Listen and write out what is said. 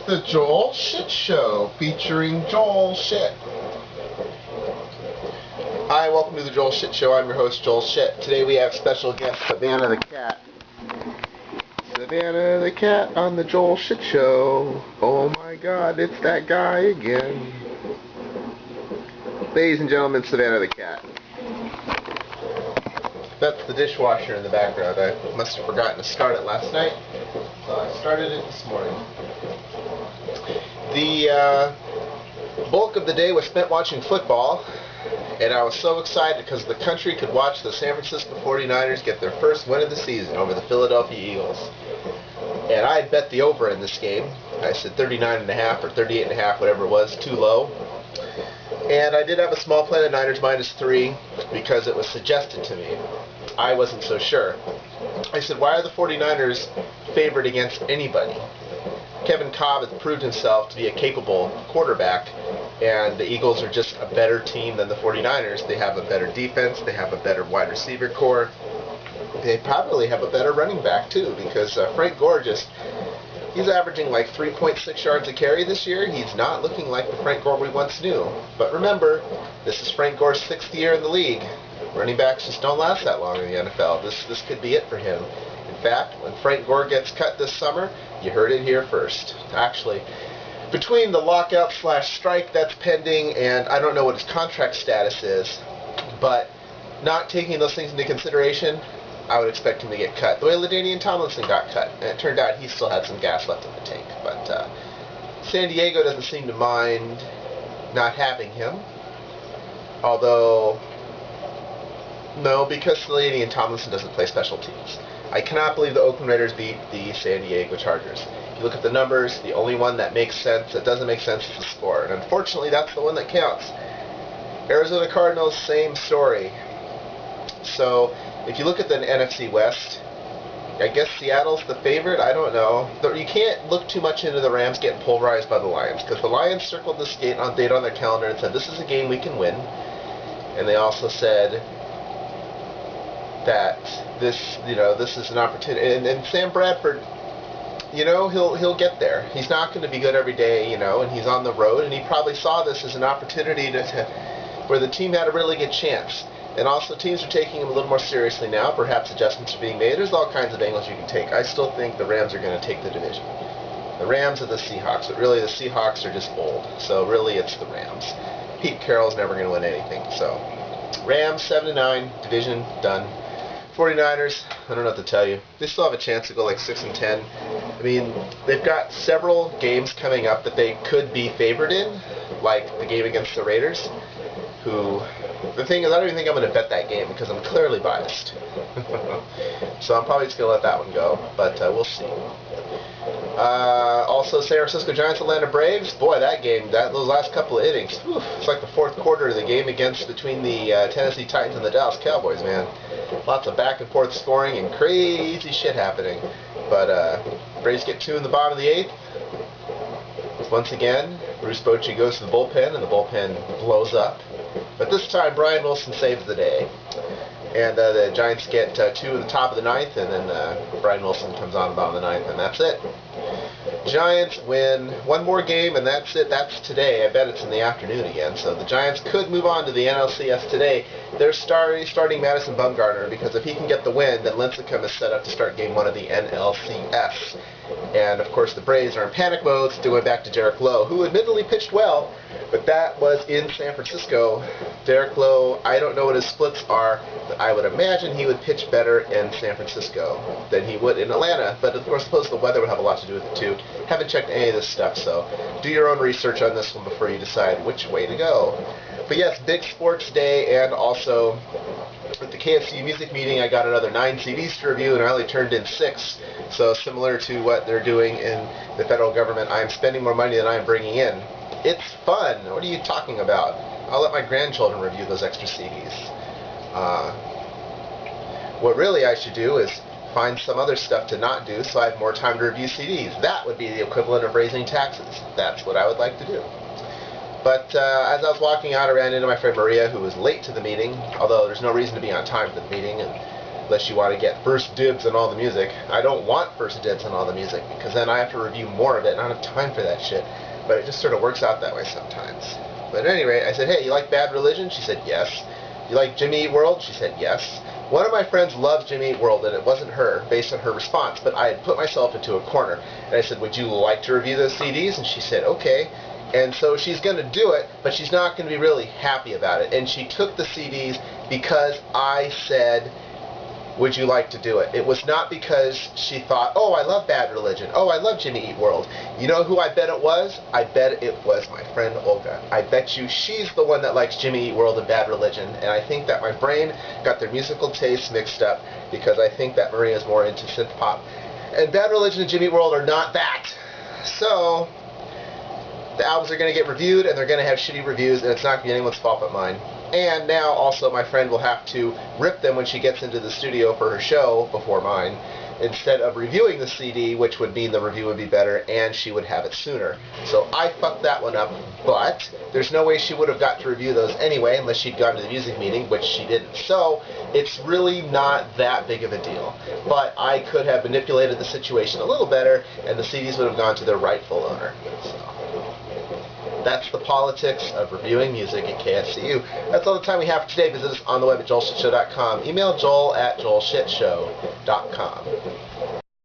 The Joel Shit Show, featuring Joel Shit. Hi, welcome to the Joel Shit Show. I'm your host, Joel Shit. Today we have special guest Savannah the Cat. Savannah the Cat on the Joel Shit Show. Oh my god, it's that guy again. Ladies and gentlemen, Savannah the Cat. That's the dishwasher in the background. I must have forgotten to start it last night, so I started it this morning. The bulk of the day was spent watching football, and I was so excited because the country could watch the San Francisco 49ers get their first win of the season over the Philadelphia Eagles. And I had bet the over in this game. I said 39.5 or 38.5, whatever it was, too low. And I did have a small plan of Niners -3 because it was suggested to me. I wasn't so sure. I said, why are the 49ers favored against anybody? Kevin Kolb has proved himself to be a capable quarterback, and the Eagles are just a better team than the 49ers. They have a better defense. They have a better wide receiver core. They probably have a better running back, too, because Frank Gore he's averaging like 3.6 yards a carry this year. He's not looking like the Frank Gore we once knew. But remember, this is Frank Gore's 6th year in the league. Running backs just don't last that long in the NFL. This could be it for him. In fact, when Frank Gore gets cut this summer, you heard it here first. Actually, between the lockout/strike that's pending and I don't know what his contract status is, but not taking those things into consideration, I would expect him to get cut. The way LaDainian Tomlinson got cut, and it turned out he still had some gas left in the tank. But San Diego doesn't seem to mind not having him. Although, no, because LaDainian Tomlinson doesn't play special teams. I cannot believe the Oakland Raiders beat the San Diego Chargers. If you look at the numbers, the only one that makes sense, that doesn't make sense, is the score. And unfortunately, that's the one that counts. Arizona Cardinals, same story. So, if you look at the NFC West, I guess Seattle's the favorite. I don't know. You can't look too much into the Rams getting pulverized by the Lions, because the Lions circled this date on their calendar and said, this is a game we can win. And they also said that this is an opportunity. And Sam Bradford, he'll get there. He's not going to be good every day, and he's on the road, and he probably saw this as an opportunity where the team had a really good chance. And also, teams are taking him a little more seriously now. Perhaps adjustments are being made. There's all kinds of angles you can take. I still think the Rams are going to take the division. The Rams are the Seahawks, but really the Seahawks are just old. So really, it's the Rams. Pete Carroll's never going to win anything. So Rams 7-9, division done. 49ers, I don't know what to tell you. They still have a chance to go like 6-10. I mean, they've got several games coming up that they could be favored in, like the game against the Raiders. The thing is, I don't even think I'm going to bet that game because I'm clearly biased. So I'm probably just going to let that one go, but we'll see. Also, San Francisco Giants, Atlanta Braves. Boy, that game, those last couple of innings, it's like the fourth quarter of the game between the Tennessee Titans and the Dallas Cowboys, man. Lots of back and forth scoring and crazy shit happening. But Braves get 2 in the bottom of the 8th. Once again, Bruce Bochy goes to the bullpen, and the bullpen blows up. But this time, Brian Wilson saves the day. And the Giants get 2 at the top of the 9th, and then Brian Wilson comes on the bottom of the 9th, and that's it. Giants win one more game, and that's it. That's today. I bet it's in the afternoon again. So the Giants could move on to the NLCS today. They're starting Madison Bumgarner, because if he can get the win, then Lincecum is set up to start Game 1 of the NLCS. And, of course, the Braves are in panic mode, still going back to Derek Lowe, who admittedly pitched well, but that was in San Francisco. Derek Lowe, I don't know what his splits are, but I would imagine he would pitch better in San Francisco than he would in Atlanta. But, of course, I suppose the weather would have a lot to do with it, too. Haven't checked any of this stuff, so do your own research on this one before you decide which way to go. But, yes, big sports day, and also at the KFC music meeting, I got another 9 CDs to review, and I only turned in 6. So similar to what they're doing in the federal government, I'm spending more money than I'm bringing in. It's fun. What are you talking about? I'll let my grandchildren review those extra CDs. What really I should do is find some other stuff to not do so I have more time to review CDs. That would be the equivalent of raising taxes. That's what I would like to do. But as I was walking out, I ran into my friend Maria, who was late to the meeting, although there's no reason to be on time for the meeting. And unless you want to get first dibs on all the music. I don't want first dibs on all the music, because then I have to review more of it, and I don't have time for that shit. But it just sort of works out that way sometimes. But at any rate, I said, hey, you like Bad Religion? She said, yes. You like Jimmy Eat World? She said, yes. One of my friends loves Jimmy Eat World, and it wasn't her, based on her response, but I had put myself into a corner. And I said, would you like to review those CDs? And she said, okay. And so she's going to do it, but she's not going to be really happy about it. And she took the CDs because I said, would you like to do it? It was not because she thought, oh, I love Bad Religion. Oh, I love Jimmy Eat World. You know who I bet it was? I bet it was my friend Olga. I bet you she's the one that likes Jimmy Eat World and Bad Religion. And I think that my brain got their musical tastes mixed up because I think that Maria's more into synth pop. And Bad Religion and Jimmy Eat World are not that. So the albums are going to get reviewed, and they're going to have shitty reviews, and it's not going to be anyone's fault but mine. And now, also, my friend will have to rip them when she gets into the studio for her show before mine, instead of reviewing the CD, which would mean the review would be better, and she would have it sooner. So I fucked that one up, but there's no way she would have got to review those anyway, unless she'd gone to the music meeting, which she didn't. So it's really not that big of a deal. But I could have manipulated the situation a little better, and the CDs would have gone to their rightful owner. So that's the politics of reviewing music at KSCU. That's all the time we have for today. Visit us on the web at joelshitshow.com. Email joel@joelshitshow.com.